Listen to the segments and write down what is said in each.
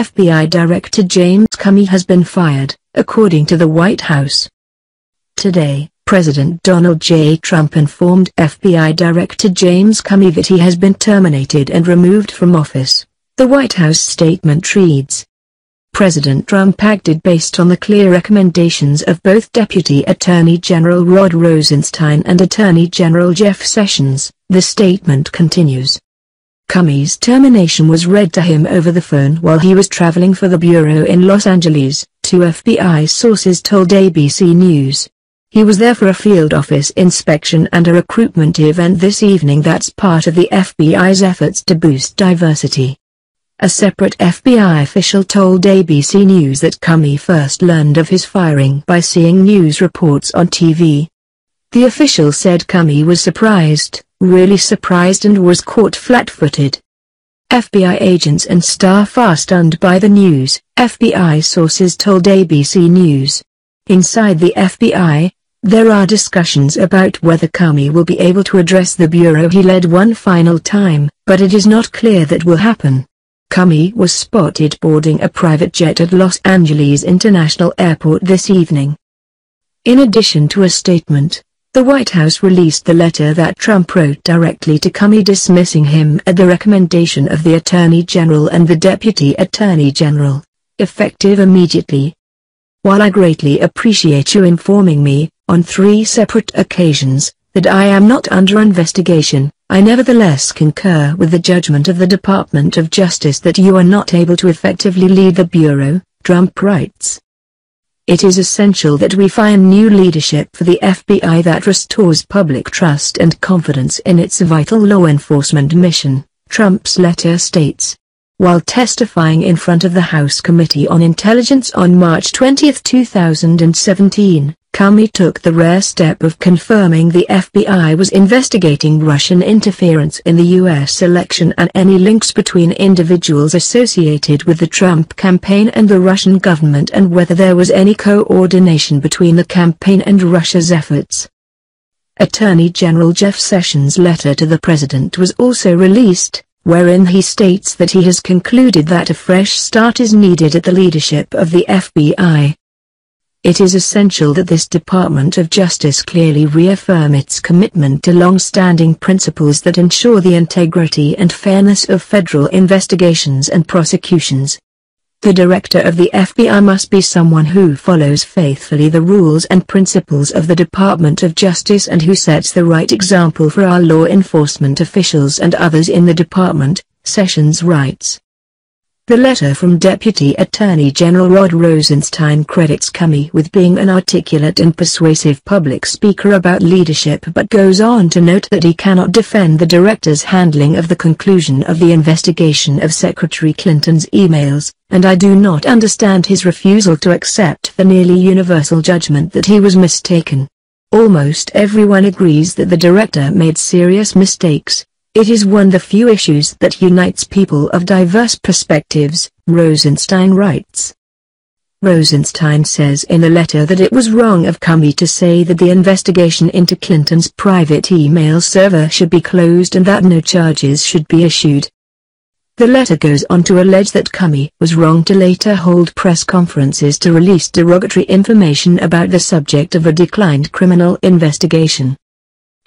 FBI Director James Comey has been fired, according to the White House. Today, President Donald J. Trump informed FBI Director James Comey that he has been terminated and removed from office. The White House statement reads, President Trump acted based on the clear recommendations of both Deputy Attorney General Rod Rosenstein and Attorney General Jeff Sessions, the statement continues. Comey's termination was read to him over the phone while he was traveling for the bureau in Los Angeles, two FBI sources told ABC News. He was there for a field office inspection and a recruitment event this evening that's part of the FBI's efforts to boost diversity. A separate FBI official told ABC News that Comey first learned of his firing by seeing news reports on TV. The official said Comey was surprised, really surprised, and was caught flat-footed. FBI agents and staff are stunned by the news, FBI sources told ABC News. Inside the FBI, there are discussions about whether Comey will be able to address the bureau he led one final time, but it is not clear that will happen. Comey was spotted boarding a private jet at Los Angeles International Airport this evening. In addition to a statement, the White House released the letter that Trump wrote directly to Comey dismissing him at the recommendation of the Attorney General and the Deputy Attorney General, effective immediately. While I greatly appreciate you informing me, on 3 separate occasions, that I am not under investigation, I nevertheless concur with the judgment of the Department of Justice that you are not able to effectively lead the Bureau, Trump writes. It is essential that we find new leadership for the FBI that restores public trust and confidence in its vital law enforcement mission, Trump's letter states. While testifying in front of the House Committee on Intelligence on March 20, 2017, Comey took the rare step of confirming the FBI was investigating Russian interference in the U.S. election and any links between individuals associated with the Trump campaign and the Russian government, and whether there was any coordination between the campaign and Russia's efforts. Attorney General Jeff Sessions' letter to the president was also released, wherein he states that he has concluded that a fresh start is needed at the leadership of the FBI. It is essential that this Department of Justice clearly reaffirm its commitment to long-standing principles that ensure the integrity and fairness of federal investigations and prosecutions. The director of the FBI must be someone who follows faithfully the rules and principles of the Department of Justice and who sets the right example for our law enforcement officials and others in the department, Sessions writes. The letter from Deputy Attorney General Rod Rosenstein credits Comey with being an articulate and persuasive public speaker about leadership, but goes on to note that he cannot defend the director's handling of the conclusion of the investigation of Secretary Clinton's emails, and I do not understand his refusal to accept the nearly universal judgment that he was mistaken. Almost everyone agrees that the director made serious mistakes. It is one of the few issues that unites people of diverse perspectives, Rosenstein writes. Rosenstein says in the letter that it was wrong of Comey to say that the investigation into Clinton's private email server should be closed and that no charges should be issued. The letter goes on to allege that Comey was wrong to later hold press conferences to release derogatory information about the subject of a declined criminal investigation.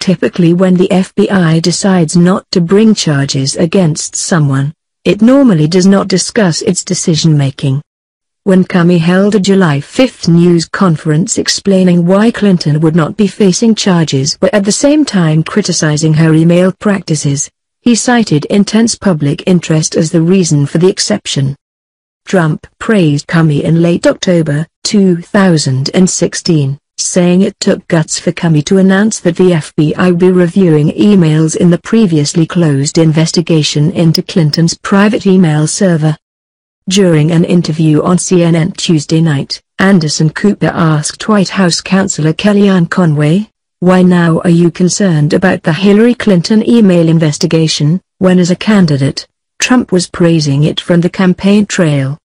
Typically when the FBI decides not to bring charges against someone, it normally does not discuss its decision-making. When Comey held a July 5 news conference explaining why Clinton would not be facing charges but at the same time criticizing her email practices, he cited intense public interest as the reason for the exception. Trump praised Comey in late October 2016. Saying it took guts for Comey to announce that the FBI would be reviewing emails in the previously closed investigation into Clinton's private email server. During an interview on CNN Tuesday night, Anderson Cooper asked White House Counselor Kellyanne Conway, "Why now are you concerned about the Hillary Clinton email investigation, when as a candidate, Trump was praising it from the campaign trail?"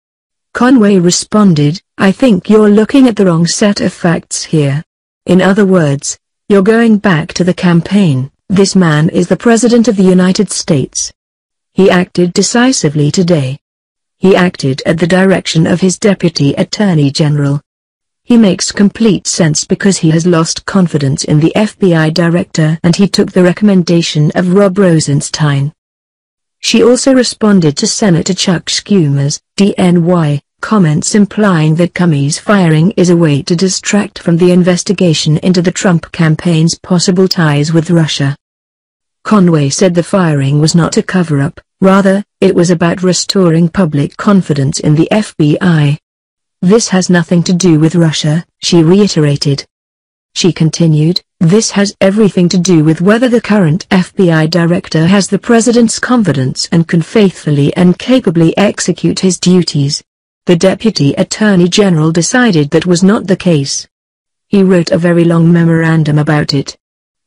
Conway responded, "I think you're looking at the wrong set of facts here. In other words, you're going back to the campaign. This man is the President of the United States. He acted decisively today. He acted at the direction of his Deputy Attorney General. He makes complete sense because he has lost confidence in the FBI director and he took the recommendation of Rob Rosenstein. She also responded to Senator Chuck Schumer's DNY comments implying that Comey's firing is a way to distract from the investigation into the Trump campaign's possible ties with Russia. Conway said the firing was not a cover-up, rather, it was about restoring public confidence in the FBI. This has nothing to do with Russia, she reiterated. She continued, this has everything to do with whether the current FBI director has the president's confidence and can faithfully and capably execute his duties. The Deputy Attorney General decided that was not the case. He wrote a very long memorandum about it.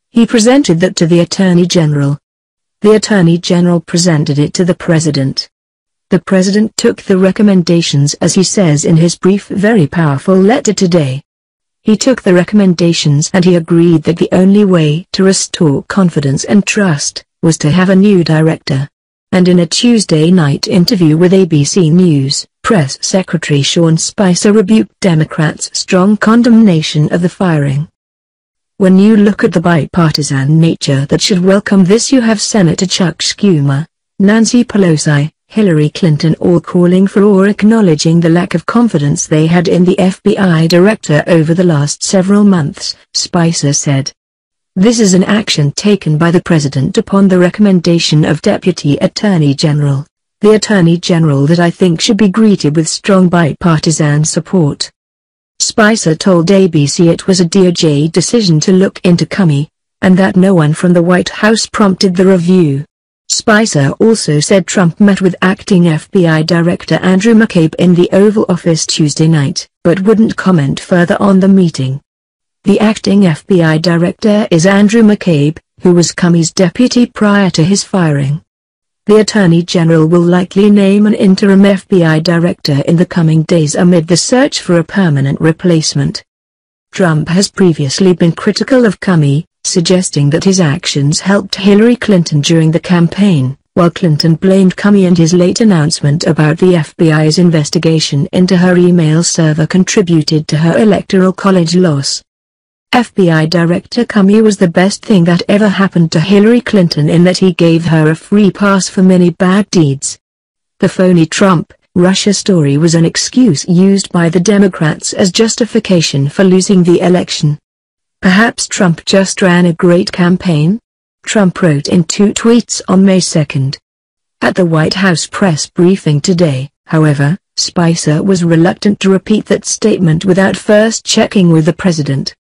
He presented that to the Attorney General. The Attorney General presented it to the President. The President took the recommendations as he says in his brief very powerful letter today. He took the recommendations and he agreed that the only way to restore confidence and trust was to have a new director. And in a Tuesday night interview with ABC News, Press Secretary Sean Spicer rebuked Democrats' strong condemnation of the firing. When you look at the bipartisan nature that should welcome this, you have Senator Chuck Schumer, Nancy Pelosi, Hillary Clinton all calling for or acknowledging the lack of confidence they had in the FBI director over the last several months, Spicer said. This is an action taken by the President upon the recommendation of Deputy Attorney General, the Attorney General that I think should be greeted with strong bipartisan support. Spicer told ABC it was a DOJ decision to look into Comey, and that no one from the White House prompted the review. Spicer also said Trump met with acting FBI Director Andrew McCabe in the Oval Office Tuesday night, but wouldn't comment further on the meeting. The acting FBI Director is Andrew McCabe, who was Comey's deputy prior to his firing. The Attorney General will likely name an interim FBI Director in the coming days amid the search for a permanent replacement. Trump has previously been critical of Comey, suggesting that his actions helped Hillary Clinton during the campaign, while Clinton blamed Comey and his late announcement about the FBI's investigation into her email server contributed to her electoral college loss. FBI Director Comey was the best thing that ever happened to Hillary Clinton in that he gave her a free pass for many bad deeds. The phony Trump-Russia story was an excuse used by the Democrats as justification for losing the election. Perhaps Trump just ran a great campaign? Trump wrote in 2 tweets on May 2. At the White House press briefing today, however, Spicer was reluctant to repeat that statement without first checking with the president.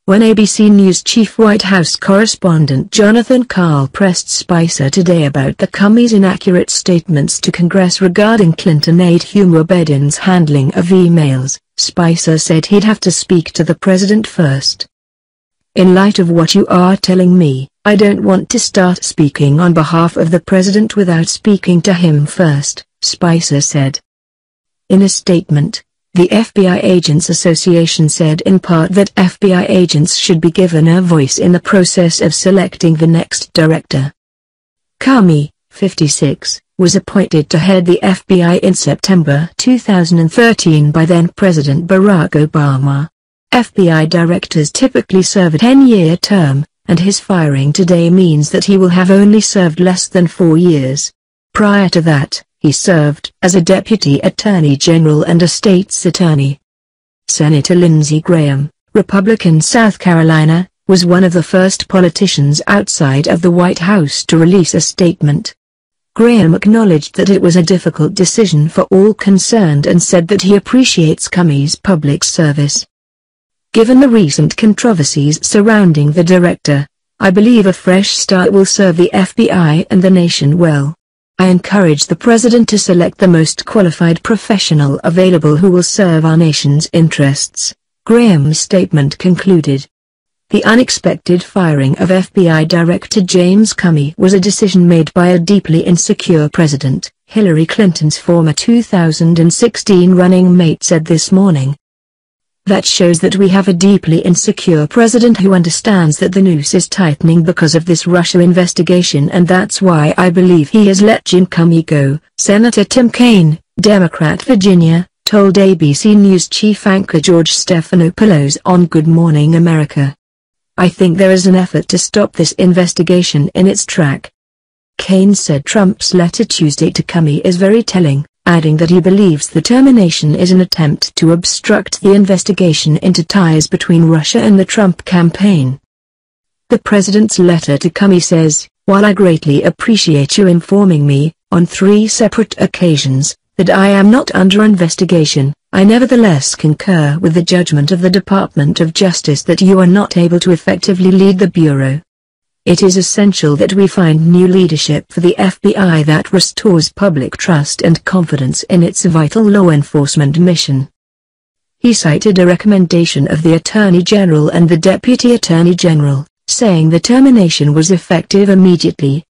When ABC News chief White House correspondent Jonathan Karl pressed Spicer today about the Comey's inaccurate statements to Congress regarding Clinton aide Huma Abedin's handling of emails, Spicer said he'd have to speak to the president first. In light of what you are telling me, I don't want to start speaking on behalf of the president without speaking to him first, Spicer said. In a statement, the FBI Agents Association said in part that FBI agents should be given a voice in the process of selecting the next director. Comey, 56, was appointed to head the FBI in September 2013 by then-President Barack Obama. FBI directors typically serve a 10-year term, and his firing today means that he will have only served less than 4 years. Prior to that, he served as a Deputy Attorney General and a state's attorney. Senator Lindsey Graham, Republican South Carolina, was one of the first politicians outside of the White House to release a statement. Graham acknowledged that it was a difficult decision for all concerned and said that he appreciates Comey's public service. Given the recent controversies surrounding the director, I believe a fresh start will serve the FBI and the nation well. I encourage the President to select the most qualified professional available who will serve our nation's interests, Graham's statement concluded. The unexpected firing of FBI Director James Comey was a decision made by a deeply insecure president, Hillary Clinton's former 2016 running mate said this morning. That shows that we have a deeply insecure president who understands that the noose is tightening because of this Russia investigation, and that's why I believe he has let Jim Comey go," Senator Tim Kaine, Democrat Virginia, told ABC News chief anchor George Stephanopoulos on Good Morning America. "I think there is an effort to stop this investigation in its track." Kaine said Trump's letter Tuesday to Comey is very telling, adding that he believes the termination is an attempt to obstruct the investigation into ties between Russia and the Trump campaign. The president's letter to Comey says, "While I greatly appreciate you informing me, on 3 separate occasions, that I am not under investigation, I nevertheless concur with the judgment of the Department of Justice that you are not able to effectively lead the Bureau. It is essential that we find new leadership for the FBI that restores public trust and confidence in its vital law enforcement mission." He cited a recommendation of the Attorney General and the Deputy Attorney General, saying the termination was effective immediately,